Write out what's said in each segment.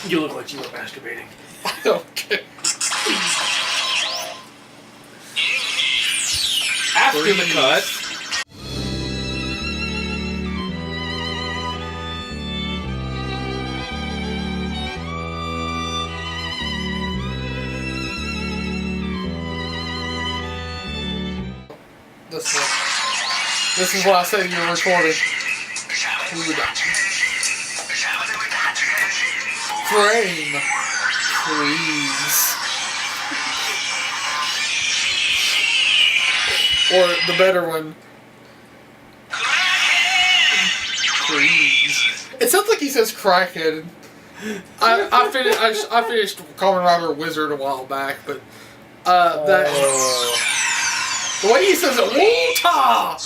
You look like you were masturbating. I don't care. After the cut. This is what I said you were recording. Frame. Please. Or the better one. Please. It sounds like he says crackhead. I finished Kamen Rider Wizard a while back, but that the way he says it, Woo-ta!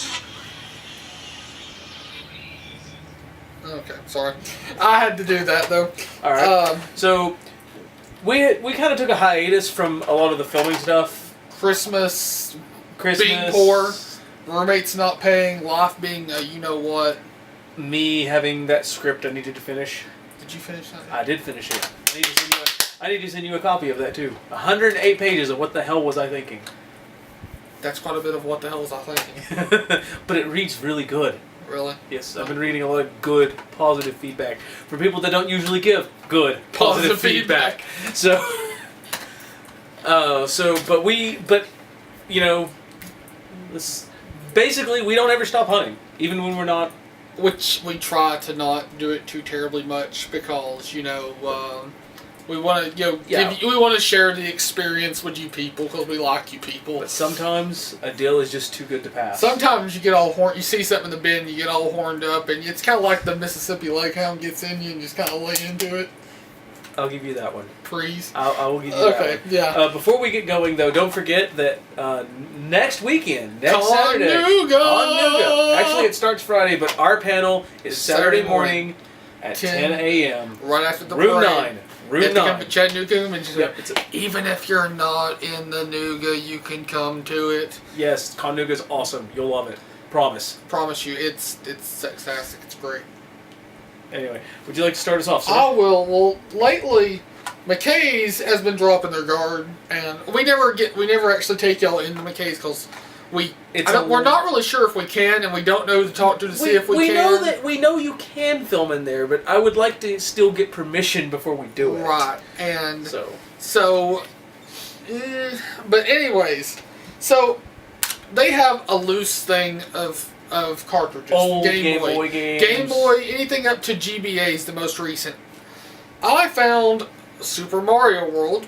Okay, sorry. I had to do that though. All right. So we kind of took a hiatus from a lot of the filming stuff. Christmas being poor, roommates not paying, life being a you know what. Me having that script I needed to finish. Did you finish that? I did finish it. I need to send you a copy of that too. 108 pages of what the hell was I thinking. That's quite a bit of what the hell was I thinking. But it reads really good. Really? Yes, I've been reading a lot of good, positive feedback from people that don't usually give good, positive feedback. So, but you know, basically we don't ever stop hunting, even when we're not. Which we try to not do it too terribly much because we want to we want to share the experience with you people because we like you people. But sometimes a deal is just too good to pass. Sometimes you get all horned. You see something in the bin, you get all horned up, and it's kind of like the Mississippi Lake Hound gets in you and just kind of lay into it. I'll give you that one. Please. I will give you that one. Okay, yeah. Before we get going, though, don't forget that next weekend, next Saturday, Chattanooga. Actually, it starts Friday, but our panel is Saturday morning at 10 a.m. Right after the Room parade. 9. Room 9. Chattanooga Convention Yep, even if you're not in the Nooga, you can come to it. Yes, Chattanooga is awesome. You'll love it. Promise. Promise you, it's fantastic. It's great. Anyway, would you like to start us off, sir? I will. Well, lately, McKay's has been dropping their guard, and we never actually take y'all into McKay's because we're not really sure if we can, and we don't know who to talk to see if we can. We know you can film in there, but I would like to still get permission before we do it. Right, and but anyways, so they have a loose thing of cartridges. Old Game Boy games. Game Boy, anything up to GBA is the most recent. I found Super Mario World,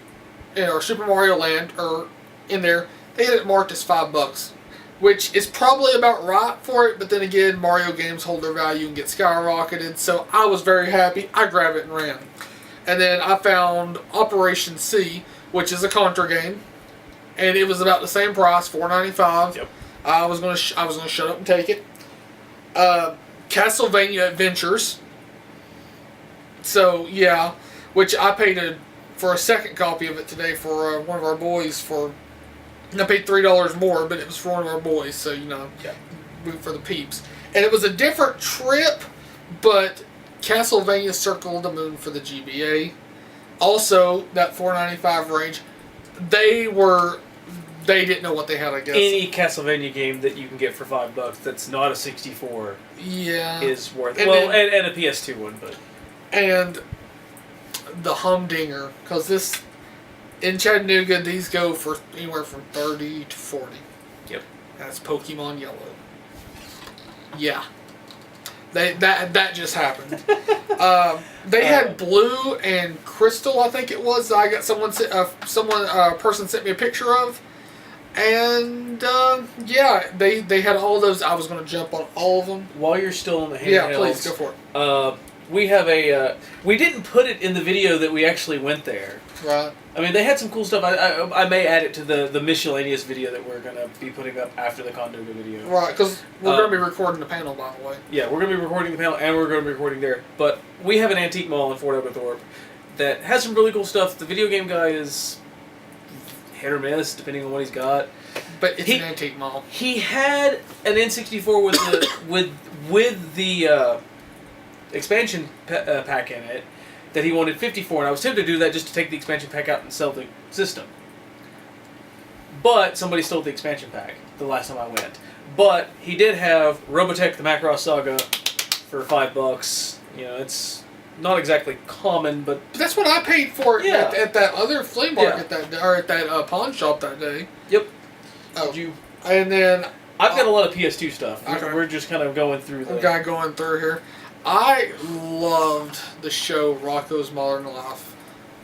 or Super Mario Land, or in there. They had it marked as $5, which is probably about right for it. But then again, Mario games hold their value and get skyrocketed. So I was very happy. I grabbed it and ran. And then I found Operation C, which is a Contra game, and it was about the same price, $4.95. Yep. I was gonna shut up and take it. Castlevania Adventures. So yeah, which I paid for a second copy of it today for one of our boys and I paid $3 more, but it was for one of our boys, so for the peeps. And it was a different trip, but Castlevania Circle of the Moon for the GBA. Also, that $4.95 range. They didn't know what they had, I guess. Any Castlevania game that you can get for $5 that's not a 64 is worth it. And a PS2 one, but. And the Humdinger, because in Chattanooga, these go for anywhere from $30 to $40. Yep. That's Pokemon Yellow. Yeah. That just happened. They had Blue and Crystal, I think it was. I got a person sent me a picture of. And they had all those. I was going to jump on all of them. While you're still on the handhelds, yeah, please go for it. We have we didn't put it in the video that we actually went there. Right. I mean, they had some cool stuff. I may add it to the miscellaneous video that we're going to be putting up after the Chattanooga video. Right, because we're going to be recording the panel, by the way. Yeah, we're going to be recording the panel, and we're going to be recording there. But we have an antique mall in Fort Oglethorpe that has some really cool stuff. The video game guy is hit or miss, depending on what he's got. But it's an antique mall. He had an N64 with the expansion pack in it, that he wanted 50 for, and I was tempted to do that just to take the expansion pack out and sell the system. But somebody stole the expansion pack the last time I went. But he did have Robotech the Macross Saga for $5. You know, it's not exactly common, but That's what I paid for it Yeah. at that other flea market that day, or at that pawn shop that day. yep. Oh, Did you? and then I've got a lot of PS2 stuff. Okay. We're just kind of going through the the. guy going through here. I loved the show Rocko's Modern Life.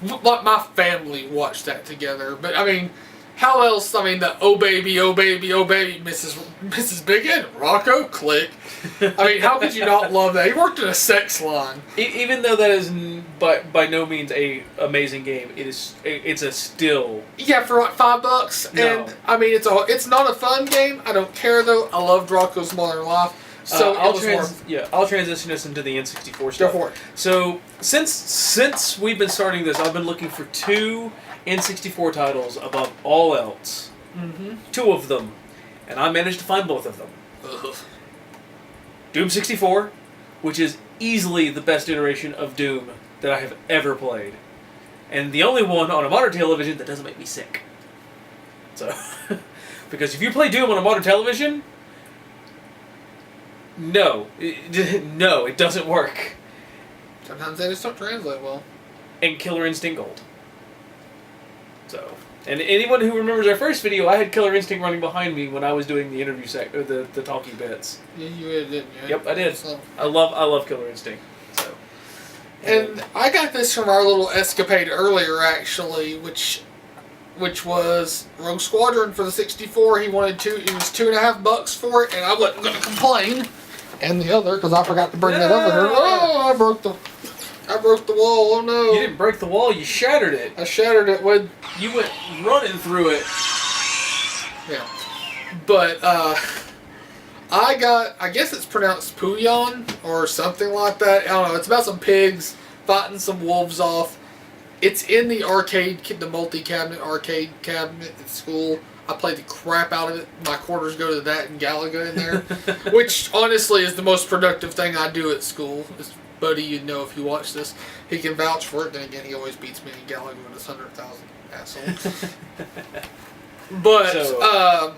My family watched that together, but I mean, how else? I mean, the oh baby, Mrs. Bighead, Rocco, click. I mean, how could you not love that? He worked in a sex line. Even though that is by no means a amazing game, it's a still. Yeah, for like $5, No. and I mean, it's not a fun game. I don't care though. I loved Rocko's Modern Life, so it was worth. I'll transition us into the N64 Go stuff. for it. So since we've been starting this, I've been looking for 2 N64 titles above all else. Mm-hmm. 2 of them, and I managed to find both of them. Ugh. Doom 64, which is easily the best iteration of Doom that I have ever played, and the only one on a modern television that doesn't make me sick. So, because if you play Doom on a modern television, no, it doesn't work. Sometimes they just don't translate well. And Killer Instinct Gold. So, and anyone who remembers our first video, I had Killer Instinct running behind me when I was doing the interview or the talking bits. Yeah, you did, didn't you? Yep, I did. So. I love Killer Instinct. So, And I got this from our little escapade earlier, actually, which was Rogue Squadron for the 64. He wanted it was $2.50 for it, and I wasn't going to complain. And the other, because I forgot to bring that over here. Oh, I broke the wall. Oh no! You didn't break the wall. You shattered it. I shattered it with. You went running through it. Yeah, but I guess it's pronounced Puyon or something like that. I don't know. It's about some pigs fighting some wolves off. It's in the arcade, the multi-cabinet arcade cabinet at school. I played the crap out of it. My quarters go to that and Galaga in there, which honestly is the most productive thing I do at school. It's, Buddy, you'd know if you watch this. He can vouch for it. Then again, he always beats me in Galaga with his 100,000 asshole. But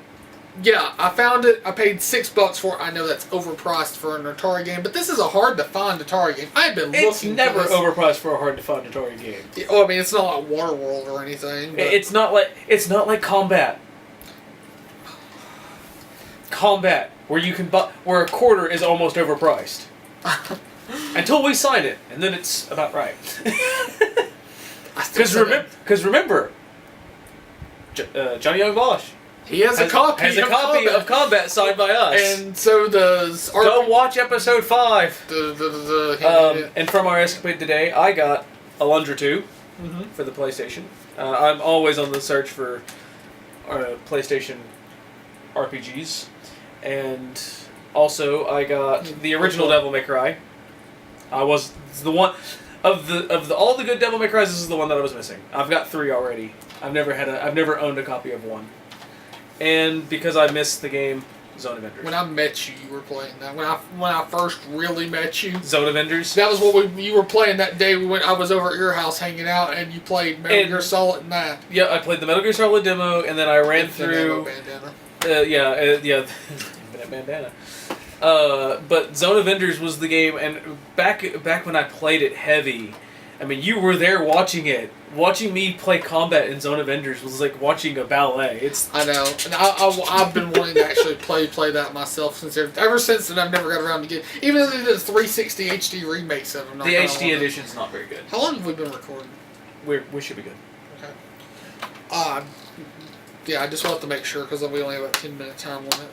yeah, I found it. I paid $6 for it. I know that's overpriced for an Atari game, but this is a hard to find Atari game. I've been looking. It's never overpriced for a hard to find Atari game. Yeah, well, I mean, it's not like Waterworld or anything. But It's not like Combat. Combat, where you can where a quarter is almost overpriced. Until we sign it, and then it's about right. Because remember, Johnny Young Bosch he has a copy of Combat signed by us, and so does. Go watch episode 5. The And from our escapade today, I got Alundra 2 for the PlayStation. I'm always on the search for PlayStation RPGs, and also I got the original Devil May Cry. I was the one of all the good Devil May Cries. This is the one that I was missing. I've got 3 already. I've never owned a copy of 1, and because I missed the game, Zone of Enders. When I met you, you were playing that. When I first really met you, Zone of Enders. that was what you were playing that day. I was over at your house hanging out, and you played Metal Gear Solid and that. Yeah, I played the Metal Gear Solid demo, and then I ran through. Bandana. Bandana. But Zone of Enders was the game, and back when I played it heavy, I mean, you were there watching it. Watching me play Combat in Zone of Enders was like watching a ballet. I know, and I've been wanting to actually play that myself ever since, and I've never got around to get. Even though they did 360 HD remakes of them. The HD edition's not very good. How long have we been recording? We should be good. Okay. Yeah, I just want to make sure because we only have about 10-minute time limit.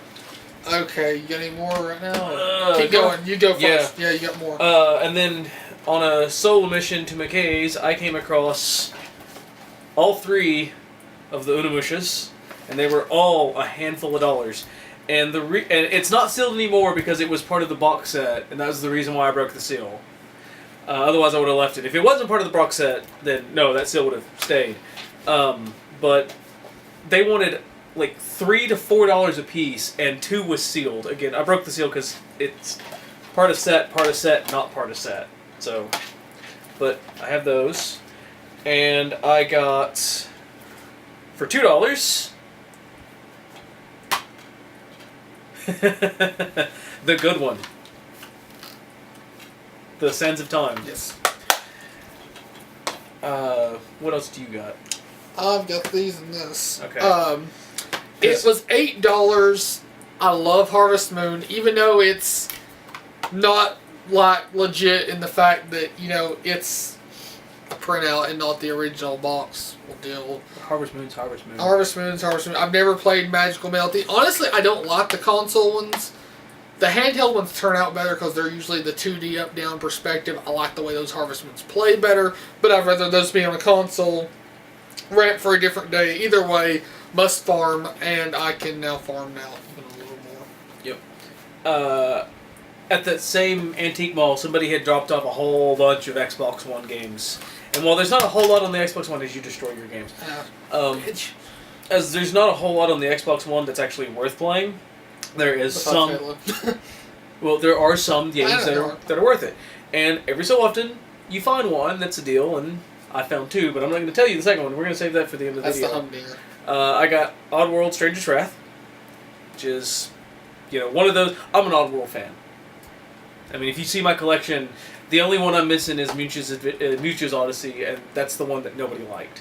Okay, you got any more right now? Keep going. You go first. Yeah, you got more. And then on a solo mission to McKay's, I came across all 3 of the Unimushas, and they were all a handful of dollars. And and it's not sealed anymore because it was part of the box set, and that was the reason why I broke the seal. Otherwise, I would have left it. If it wasn't part of the box set, then no, that seal would have stayed. But they wanted like $3 to $4 a piece, and 2 was sealed. Again, I broke the seal because it's part of set, not part of set. So but I have those. And I got, for $2, the good one. The Sands of Time. Yes. What else do you got? I've got these and this. Okay. It was $8. I love Harvest Moon, even though it's not like legit in the fact that, you know, it's a printout and not the original box deal. Harvest Moon's Harvest Moon. Harvest Moon's Harvest Moon. I've never played Magical Melody. Honestly, I don't like the console ones. The handheld ones turn out better because they're usually the 2D up-down perspective. I like the way those Harvest Moons play better, but I'd rather those be on a console. Rent for a different day. Either way, must farm, and I can now farm now even a little more. Yep. At that same antique mall, somebody had dropped off a whole bunch of Xbox One games. And while there's not a whole lot on the Xbox One as you destroy your games, as there's not a whole lot on the Xbox One that's actually worth playing, there is some. Well, there are some games that are worth it, and every so often you find one that's a deal, and I found two, but I'm not going to tell you the second one. We're going to save that for the end of the video. That's the humdinger. I got Oddworld: Stranger's Wrath, which is, you know, one of those. I'm an Oddworld fan. I mean, if you see my collection, the only one I'm missing is Mutu's Odyssey, and that's the one that nobody liked.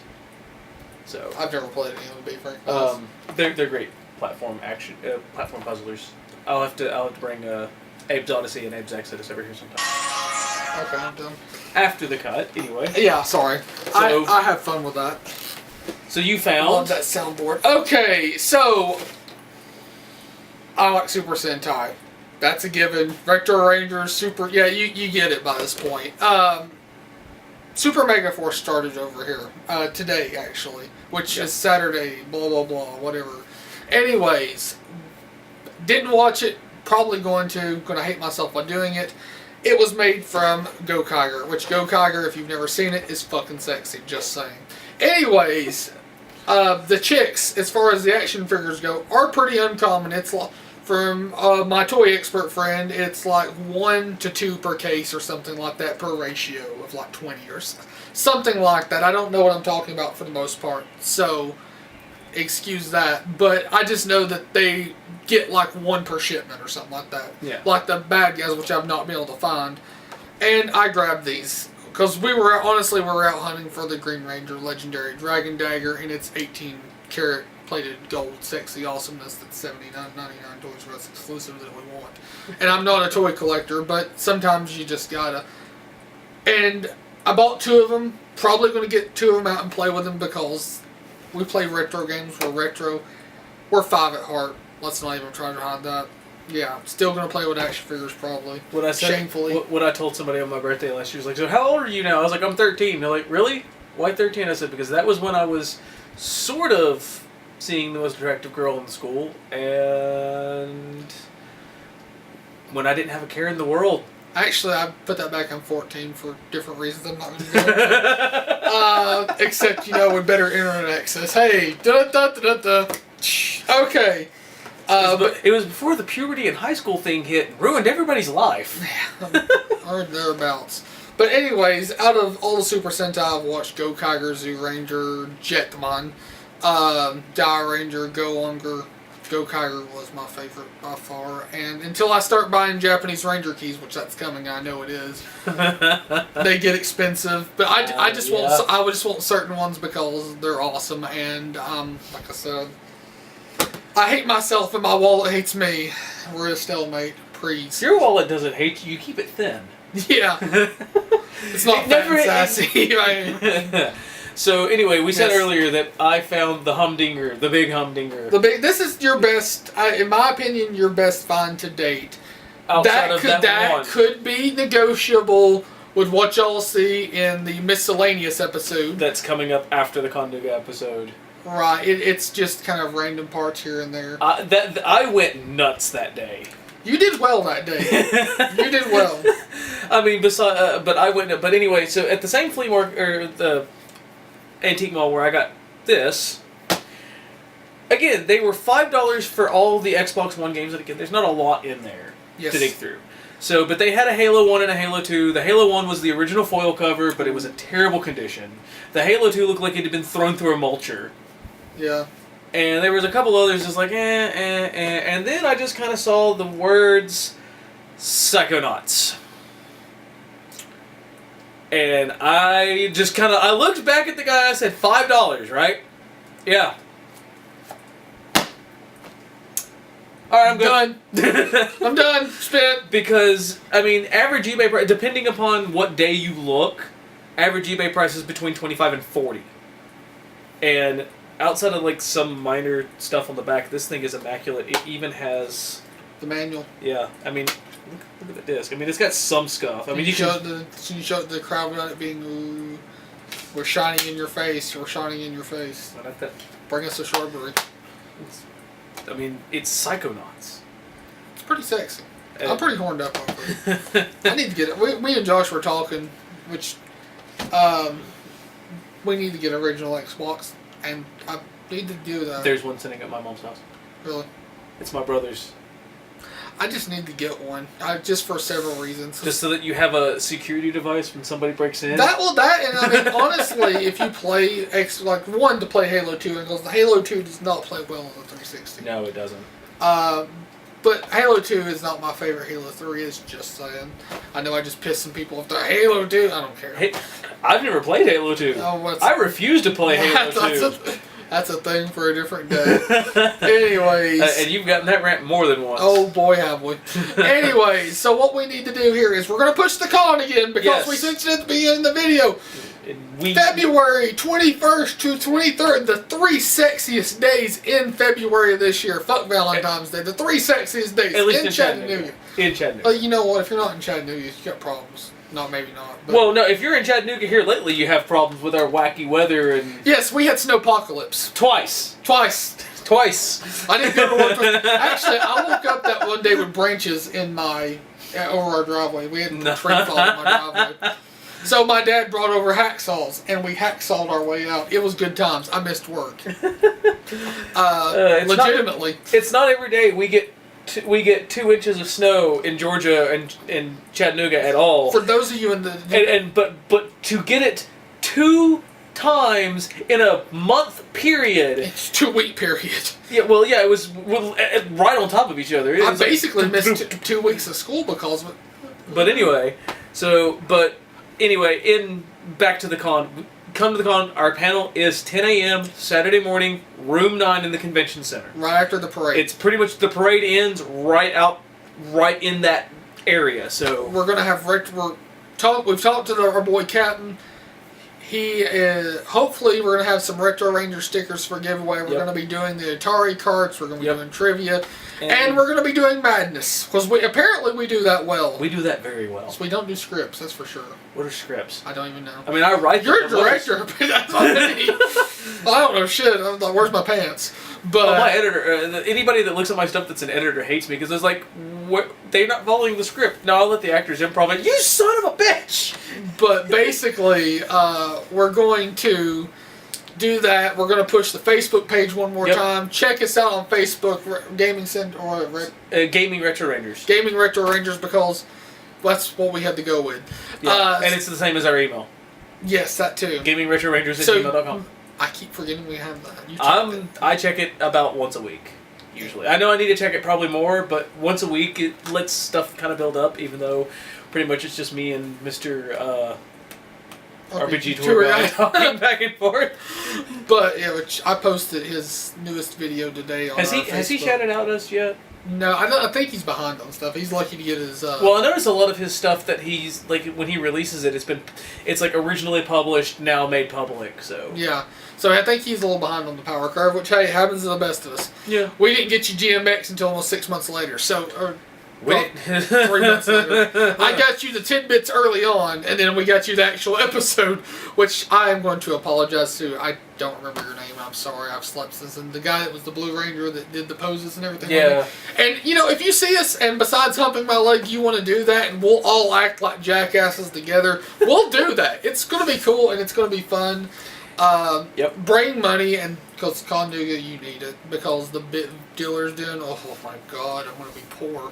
So I've never played any of them, to be frank. they're great platform puzzlers. I'll have to bring Abe's Odyssey and Abe's Exodus over here sometime. Okay, I'm done. After the cut, anyway. Yeah, sorry. So, I have fun with that. So you found... Love that soundboard. Okay, so... I like Super Sentai. That's a given. Retro Rangers, Super... Yeah, you get it by this point. Super Mega Force started over here. Today, actually. Which is Saturday, blah, blah, blah, whatever. Anyways, didn't watch it. Probably going to. Gonna hate myself by doing it. It was made from Go Kiger, which Go Kiger, if you've never seen it, is fucking sexy, just saying. Anyways, the chicks, as far as the action figures go, are pretty uncommon. It's from my toy expert friend, it's like 1 to 2 per case or something like that per ratio of like 20 or something like that. I don't know what I'm talking about for the most part, so excuse that. But I just know that they get like 1 per shipment or something like that. Yeah. Like the bad guys, which I've not been able to find. And I grabbed these because we were out hunting for the Green Ranger Legendary Dragon Dagger, and it's 18 karat plated gold sexy awesomeness that's $79.99 Toys R Us exclusive that we want. And I'm not a toy collector, but sometimes you just gotta. And I bought 2 of them. Probably going to get 2 of them out and play with them because we play retro games. We're retro. We're 5 at heart. Let's not even try to hide that. Yeah, still going to play with action figures probably. What I said, shamefully. What I told somebody on my birthday last year was like, so how old are you now? I was like, I'm 13. They're like, really? Why 13? I said, because that was when I was sort of seeing the most attractive girl in the school, and when I didn't have a care in the world. Actually, I put that back on 14 for different reasons I'm not going to go into. Except, you know, with better internet access. Hey, da-da-da-da-da. Okay. But it was before the puberty and high school thing hit and ruined everybody's life. Or thereabouts. But anyways, out of all the Super Sentai I've watched, Go Kiger, Zoo Ranger, Jetmon, Die Ranger, Go Unger, Go Kiger was my favorite by far. And until I start buying Japanese Ranger keys, which that's coming, I know it is. They get expensive, but I just want certain ones because they're awesome. And like I said, I hate myself and my wallet hates me. We're at a stalemate. Please. Your wallet doesn't hate you. You keep it thin. Yeah. It's not fat and sassy. Right? So anyway, we said earlier that I found the humdinger, the big humdinger. This is your best, in my opinion, your best find to date. That could be negotiable with what y'all see in the miscellaneous episode. That's coming up after the Chattanooga episode. Right. It's just kind of random parts here and there. I went nuts that day. You did well that day. You did well. I mean, but I went. But anyway, so at the same flea market or the antique mall where I got this, again, they were $5 for all the Xbox One games. And again, there's not a lot in there to dig through. So, but they had a Halo 1 and a Halo 2. The Halo 1 was the original foil cover, but it was in terrible condition. The Halo 2 looked like it had been thrown through a mulcher. Yeah. And there was a couple others just like, and then I just kind of saw the words Psychonauts. And I just kind of, I looked back at the guy, I said, $5, right? Yeah. Alright, I'm done. I'm done. Spent. Because, I mean, average eBay price, depending upon what day you look, average eBay price is between $25 and $40. And outside of, like, some minor stuff on the back, this thing is immaculate. It even has... the manual. Yeah. I mean, look at the disc. I mean, it's got some scuff. I mean, you showed the crowd about it being, ooh, we're shining in your face. We're shining in your face. I like that. Bring us a strawberry. I mean, it's Psychonauts. It's pretty sexy. I'm pretty horned up over it. I need to get it. Me and Josh were talking, which we need to get an original Xbox, and I need to do that. There's one sitting at my mom's house. Really? It's my brother's. I just need to get one, just for several reasons. Just so that you have a security device when somebody breaks in? And I mean, honestly, if you play, to play Halo 2, because the Halo 2 does not play well on the 360. No, it doesn't. But Halo 2 is not my favorite. Halo 3 is, just saying. I know I just pissed some people off. Halo 2, I don't care. Hey, I've never played Halo 2. Oh, I refuse to play Halo 2. That's a thing for a different day. Anyways. And you've gotten that rant more than once. Oh boy, have we. Anyways, so what we need to do here is we're going to push the con again because we mentioned it at the beginning of the video. February 21st to 23rd, the 3 sexiest days in February of this year. Fuck Valentine's Day. The 3 sexiest days at least in Chattanooga. In Chattanooga. You know what? If you're not in Chattanooga, you got problems. No, maybe not. But well, no, if you're in Chattanooga here lately, you have problems with our wacky weather and... Yes, we had snowpocalypse. Twice. I didn't go to work. Actually, I woke up that one day with branches in over our driveway. We had a tree fall in my driveway. So my dad brought over hacksaws, and we hacksawed our way out. It was good times. I missed work. Legitimately. It's not every day we get 2 inches of snow in Georgia and in Chattanooga at all. For those of you in the... But to get it 2 times in a month period. It's 2-week period. Yeah, well, yeah, it was right on top of each other. I basically missed 2 weeks of school because of it. But anyway, back to the con. Come to the con. Our panel is 10 a.m. Saturday morning, room 9 in the convention center. Right after the parade. It's pretty much, the parade ends right in that area. So we're gonna have we've talked to our boy Captain. He is, hopefully we're gonna have some Retro Ranger stickers for giveaway. We're gonna be doing the Atari carts. We're gonna be doing trivia, and we're gonna be doing Madness because apparently we do that well. We do that very well. So we don't do scripts, that's for sure. What are scripts? I don't even know. I mean, I write. You're a director, but that's not me. I don't know shit. I'm like, where's my pants? But my editor, anybody that looks at my stuff that's an editor hates me because it's like, they're not following the script. No, I'll let the actors improv it. You son of a bitch! But basically, we're going to do that. We're going to push the Facebook page one more time. Check us out on Facebook, Gaming Center or Gaming Retro Rangers. Gaming Retro Rangers, because that's what we had to go with. Yeah. And it's the same as our email. Yes, that too. GamingRetroRangers@gmail.com. I keep forgetting we have that. I check it about once a week, usually. I know I need to check it probably more, but once a week it lets stuff kind of build up, even though pretty much it's just me and Mr. RPG Tour Guy talking back and forth. But yeah, I posted his newest video today on Facebook. Has he shouted out us yet? No, I think he's behind on stuff. He's lucky to get his... Well, I noticed a lot of his stuff that he's, like, when he releases it, it's like originally published, now made public, so... Yeah. So I think he's a little behind on the power curve, which, hey, happens to the best of us. Yeah. We didn't get you GMX until almost 6 months later, so... 3 months later. I got you the tidbits early on, and then we got you the actual episode, which I am going to apologize to. I don't remember your name. I'm sorry. I've slept since. And the guy that was the Blue Ranger that did the poses and everything. Yeah. And, you know, if you see us, and besides humping my leg, you want to do that, and we'll all act like jackasses together, we'll do that. It's going to be cool, and it's going to be fun. Bring money, and Because Chattanooga, you need it. Because the bit dealer's doing, oh my god, I'm going to be poor.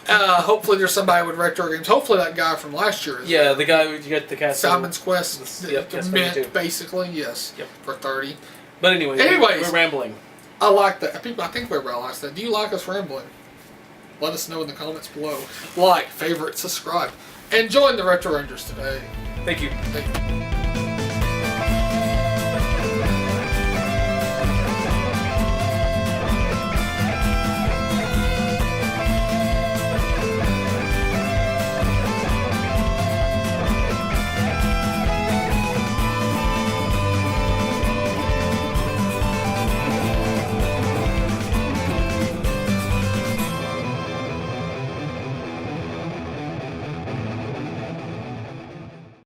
Hopefully there's somebody with retro games. Hopefully that guy from last year is Yeah, the guy who got the Castle. Simon's Quest. Yep, the that's mint, basically, yes. Yep. For 30. But anyways, we're rambling. I like that. I think everybody likes that. Do you like us rambling? Let us know in the comments below. Like, favorite, subscribe. And join the Retro Rangers today. Thank you. Thank you.